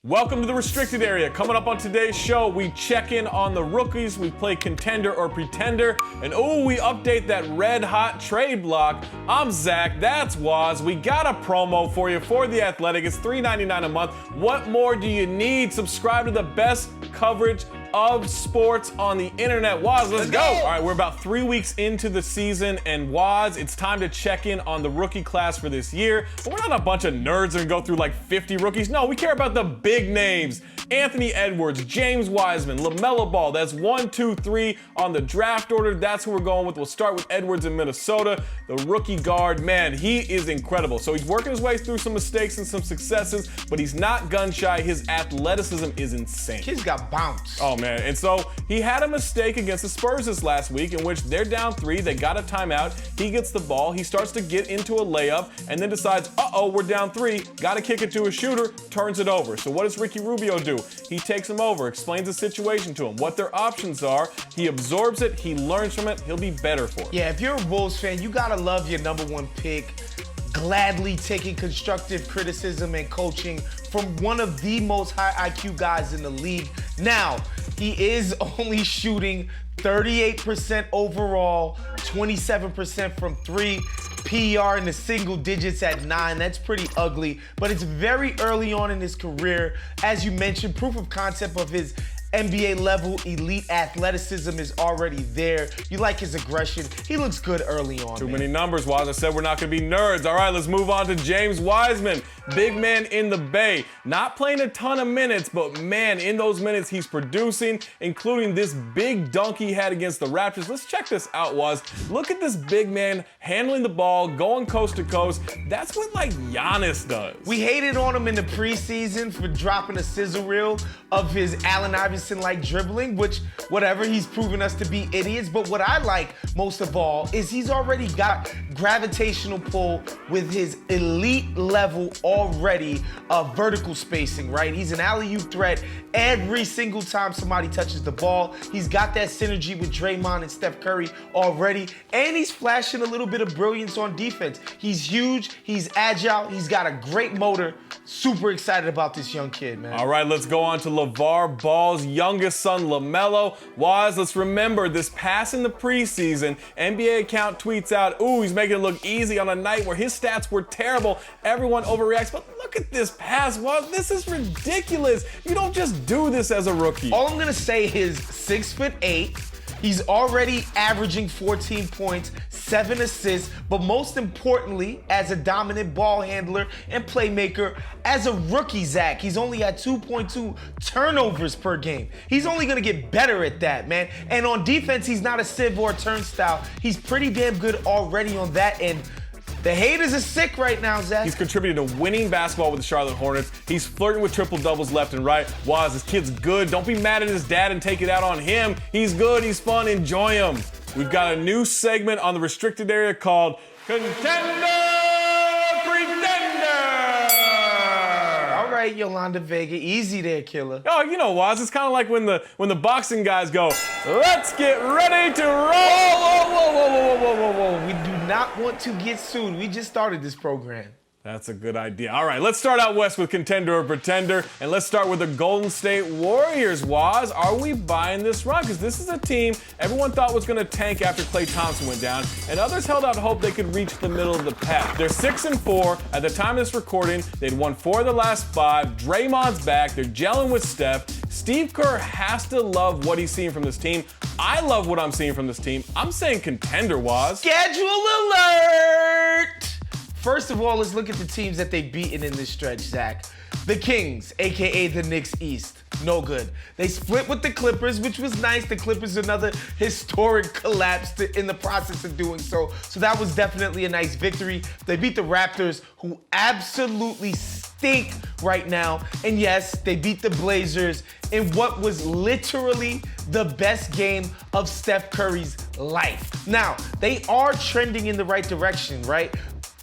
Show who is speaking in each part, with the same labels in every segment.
Speaker 1: Welcome to the restricted area. Coming up on today's show, we check in on the rookies, we play Contender or Pretender, and we update that red hot trade block. I'm Zach, that's Waz. We got a promo for you for The Athletic. It's $3.99 a month. What more do you need? Subscribe to the best coverage of sports on the internet. Waz, let's go. All right, we're about 3 weeks into the season, and Waz, it's time to check in on the rookie class for this year. But we're not a bunch of nerds that go through like 50 rookies. No, we care about the big names. Anthony Edwards, James Wiseman, LaMelo Ball. That's 1, 2, 3 on the draft order. That's who we're going with. We'll start with Edwards in Minnesota, the rookie guard. Man, he is incredible. So he's working his way through some mistakes and some successes, but he's not gun shy. His athleticism is insane.
Speaker 2: Kid's got bounce.
Speaker 1: Oh, man. And so he had a mistake against the Spurs this last week in which they're down 3. They got a timeout. He gets the ball. He starts to get into a layup and then decides, we're down 3. Got to kick it to a shooter. Turns it over. So what does Ricky Rubio do? He takes him over, explains the situation to him, what their options are. He absorbs it. He learns from it. He'll be better for it.
Speaker 2: Yeah, if you're a Bulls fan, you got to love your number 1 pick. Gladly taking constructive criticism and coaching from one of the most high IQ guys in the league. Now, he is only shooting 38% overall, 27% from 3, PER in the single digits at 9. That's pretty ugly, but it's very early on in his career. As you mentioned, proof of concept of his NBA level elite athleticism is already there. You like his aggression. He looks good early on.
Speaker 1: Too many numbers, Waz. I said we're not going to be nerds. All right, let's move on to James Wiseman. Big man in the Bay. Not playing a ton of minutes, but man, in those minutes he's producing, including this big dunk he had against the Raptors. Let's check this out, Waz. Look at this big man handling the ball, going coast to coast. That's what like Giannis does.
Speaker 2: We hated on him in the preseason for dropping a sizzle reel of his Allen Iverson-like dribbling, which, whatever, he's proven us to be idiots. But what I like most of all is he's already got gravitational pull with his elite level already of vertical spacing, right? He's an alley-oop threat every single time somebody touches the ball. He's got that synergy with Draymond and Steph Curry already, and he's flashing a little bit of brilliance on defense. He's huge, he's agile, he's got a great motor. Super excited about this young kid, man.
Speaker 1: All right, let's go on to LeVar Ball's youngest son, LaMelo. Waz, let's remember this pass in the preseason. NBA account tweets out, he's making it look easy on a night where his stats were terrible. Everyone overreacts, but look at this pass, Waz. This is ridiculous. You don't just do this as a rookie.
Speaker 2: All I'm gonna say is 6'8". He's already averaging 14 points, 7 assists, but most importantly, as a dominant ball handler and playmaker, as a rookie, Zach, he's only at 2.2 turnovers per game. He's only gonna get better at that, man. And on defense, he's not a sieve or a turnstile. He's pretty damn good already on that end. The haters are sick right now, Zach.
Speaker 1: He's contributing to winning basketball with the Charlotte Hornets. He's flirting with triple doubles left and right. Waz, this kid's good. Don't be mad at his dad and take it out on him. He's good, he's fun, enjoy him. We've got a new segment on the restricted area called Contender Pretender.
Speaker 2: All right, Yolanda Vega, easy there, killer.
Speaker 1: Oh, you know, Waz, it's kind of like when the boxing guys go, let's get ready to roll.
Speaker 2: Whoa. We do not want to get sued. We just started this program.
Speaker 1: That's a good idea. All right, let's start out west with Contender or Pretender, and let's start with the Golden State Warriors. Waz, are we buying this run? Because this is a team everyone thought was going to tank after Klay Thompson went down, and others held out hope they could reach the middle of the pack. They're 6-4. At the time of this recording, they'd won 4 of the last 5. Draymond's back. They're gelling with Steph. Steve Kerr has to love what he's seeing from this team. I love what I'm seeing from this team. I'm saying contender, Waz.
Speaker 2: Schedule alert! First of all, let's look at the teams that they've beaten in this stretch, Zach. The Kings, a.k.a. the Knicks East. No good. They split with the Clippers, which was nice. The Clippers, another historic collapse in the process of doing so. So that was definitely a nice victory. They beat the Raptors, who absolutely stink right now. And yes, they beat the Blazers in what was literally the best game of Steph Curry's life. Now, they are trending in the right direction, right?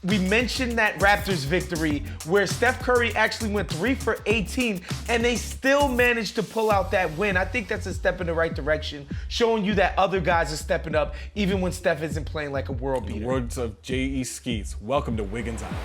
Speaker 2: We mentioned that Raptors victory where Steph Curry actually went 3 for 18 and they still managed to pull out that win. I think that's a step in the right direction, showing you that other guys are stepping up even when Steph isn't playing like a world beater.
Speaker 1: In the words of J.E. Skeets, welcome to Wiggins Island.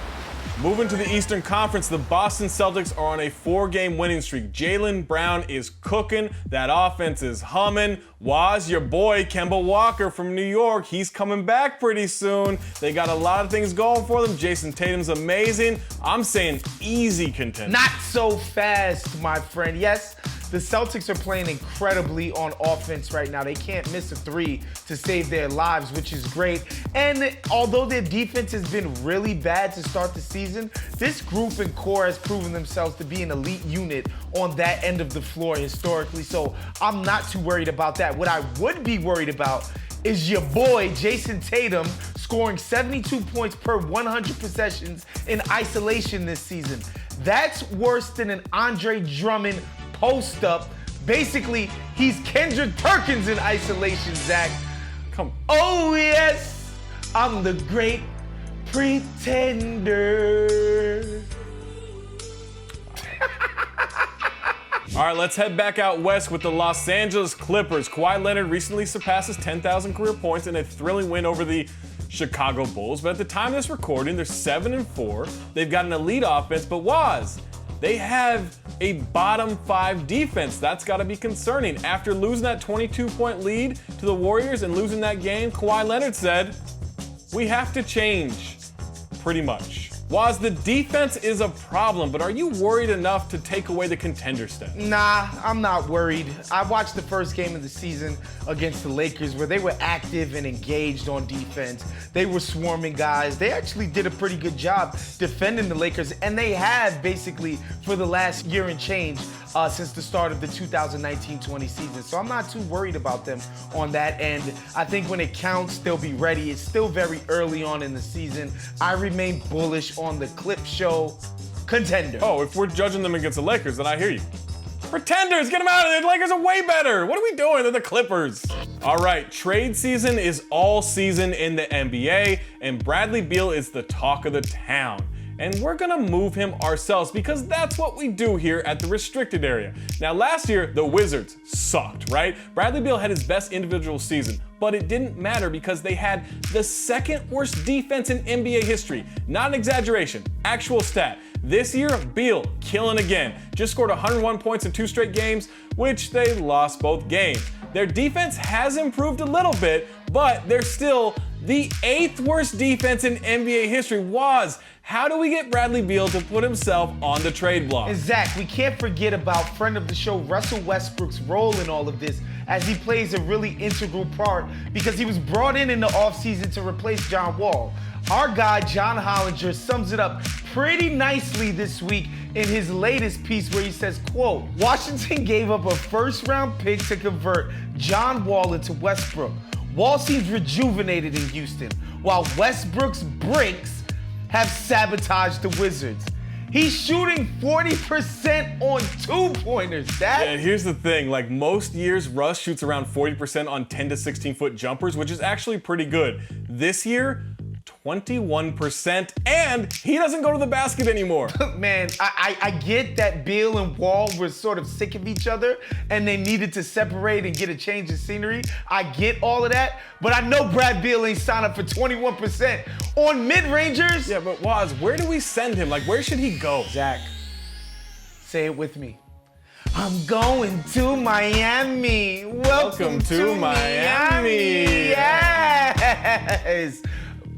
Speaker 1: Moving to the Eastern Conference, the Boston Celtics are on a 4-game winning streak. Jaylen Brown is cooking. That offense is humming. Waz, your boy, Kemba Walker from New York, he's coming back pretty soon. They got a lot of things going for them. Jason Tatum's amazing. I'm saying easy contender.
Speaker 2: Not so fast, my friend. Yes, the Celtics are playing incredibly on offense right now. They can't miss a three to save their lives, which is great. And although their defense has been really bad to start the season, this group and core has proven themselves to be an elite unit on that end of the floor historically. So I'm not too worried about that. What I would be worried about is your boy, Jason Tatum, scoring 72 points per 100 possessions in isolation this season. That's worse than an Andre Drummond post-up. Basically, he's Kendrick Perkins in isolation, Zach.
Speaker 1: Come.
Speaker 2: Oh, yes, I'm the great pretender.
Speaker 1: All right, let's head back out west with the Los Angeles Clippers. Kawhi Leonard recently surpasses 10,000 career points in a thrilling win over the Chicago Bulls. But at the time of this recording, they're 7-4. They've got an elite offense, but they have a bottom 5 defense. That's got to be concerning. After losing that 22-point lead to the Warriors and losing that game, Kawhi Leonard said, we have to change, pretty much. Waz, the defense is a problem, but are you worried enough to take away the contender status?
Speaker 2: Nah, I'm not worried. I watched the first game of the season against the Lakers where they were active and engaged on defense. They were swarming guys. They actually did a pretty good job defending the Lakers, and they have basically for the last year and change since the start of the 2019-20 season. So I'm not too worried about them on that end. I think when it counts, they'll be ready. It's still very early on in the season. I remain bullish on the Clip Show contender.
Speaker 1: Oh, if we're judging them against the Lakers, then I hear you. Pretenders, get them out of there. The Lakers are way better. What are we doing? They're the Clippers. All right, trade season is all season in the NBA, and Bradley Beal is the talk of the town. And we're gonna move him ourselves because that's what we do here at the restricted area. Now, last year, the Wizards sucked, right? Bradley Beal had his best individual season, but it didn't matter because they had the second worst defense in NBA history. Not an exaggeration, actual stat. This year, Beal killing again. Just scored 101 points in 2 straight games, which they lost both games. Their defense has improved a little bit, but they're still the 8th worst defense in NBA history. How do we get Bradley Beal to put himself on the trade block?
Speaker 2: And Zach, we can't forget about friend of the show, Russell Westbrook's role in all of this, as he plays a really integral part because he was brought in the offseason to replace John Wall. Our guy, John Hollinger, sums it up pretty nicely this week in his latest piece where he says, quote, Washington gave up a first-round pick to convert John Wall into Westbrook. Wall seems rejuvenated in Houston, while Westbrook's bricks have sabotaged the Wizards. He's shooting 40% on 2-pointers, Dad.
Speaker 1: Yeah, here's the thing, like most years, Russ shoots around 40% on 10 to 16-foot jumpers, which is actually pretty good. This year, 21%, and he doesn't go to the basket anymore.
Speaker 2: Man, I get that Beal and Wall were sort of sick of each other and they needed to separate and get a change of scenery. I get all of that, but I know Brad Beal ain't signed up for 21% on mid-rangers.
Speaker 1: Yeah, but Waz, where do we send him? Like, where should he go?
Speaker 2: Zach, say it with me. I'm going to Miami. Welcome to Miami. Yes.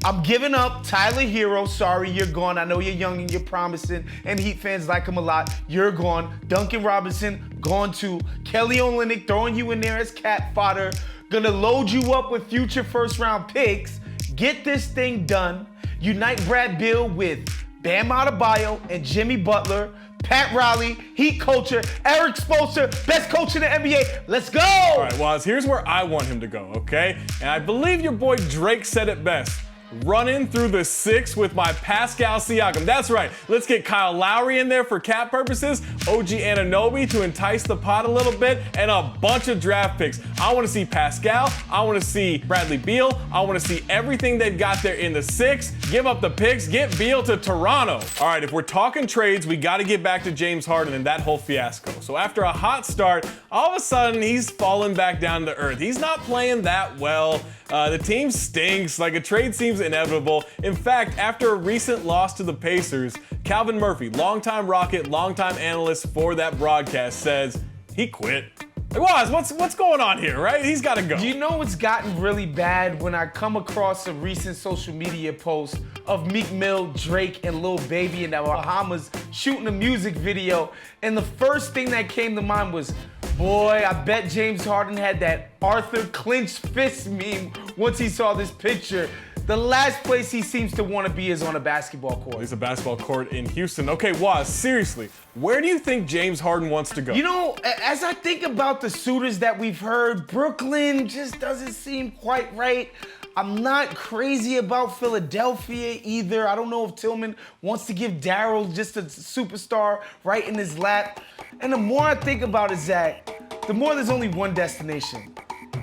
Speaker 2: I'm giving up Tyler Hero. Sorry, you're gone. I know you're young and you're promising, and Heat fans like him a lot. You're gone. Duncan Robinson, gone too. Kelly Olynyk, throwing you in there as cat fodder. Gonna load you up with future first-round picks. Get this thing done. Unite Brad Beal with Bam Adebayo and Jimmy Butler. Pat Riley, Heat culture, Eric Spoelstra, best coach in the NBA. Let's go!
Speaker 1: All right, Waz, here's where I want him to go, okay? And I believe your boy Drake said it best. Running through the 6 with my Pascal Siakam. That's right. Let's get Kyle Lowry in there for cap purposes, OG Anunoby to entice the pot a little bit, and a bunch of draft picks. I want to see Pascal. I want to see Bradley Beal. I want to see everything they've got there in the 6. Give up the picks. Get Beal to Toronto. All right, if we're talking trades, we got to get back to James Harden and that whole fiasco. So after a hot start, all of a sudden he's falling back down to earth. He's not playing that well. The team stinks, like a trade seems inevitable. In fact, after a recent loss to the Pacers, Calvin Murphy, longtime Rocket, longtime analyst for that broadcast, says he quit. Like, what's going on here, right? He's got to go.
Speaker 2: You know what's gotten really bad when I come across a recent social media post of Meek Mill, Drake, and Lil Baby in the Bahamas shooting a music video, and the first thing that came to mind was, boy, I bet James Harden had that Arthur clenched fist meme once he saw this picture. The last place he seems to want to be is on a basketball court.
Speaker 1: There's a basketball court in Houston. Okay, Waz, seriously, where do you think James Harden wants to go?
Speaker 2: You know, as I think about the suitors that we've heard, Brooklyn just doesn't seem quite right. I'm not crazy about Philadelphia either. I don't know if Tillman wants to give Daryl just a superstar right in his lap. And the more I think about it, Zach, the more there's only one destination,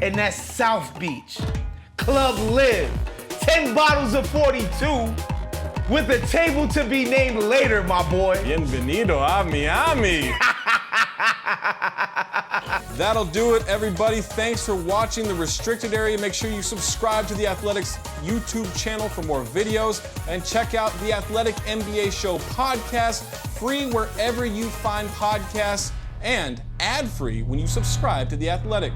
Speaker 2: and that's South Beach. Club Live. 10 bottles of 42 with a table to be named later, my boy.
Speaker 1: Bienvenido a Miami. That'll do it, everybody. Thanks for watching The Restricted Area. Make sure you subscribe to The Athletic's YouTube channel for more videos, and check out The Athletic NBA Show podcast, free wherever you find podcasts, and ad-free when you subscribe to The Athletic.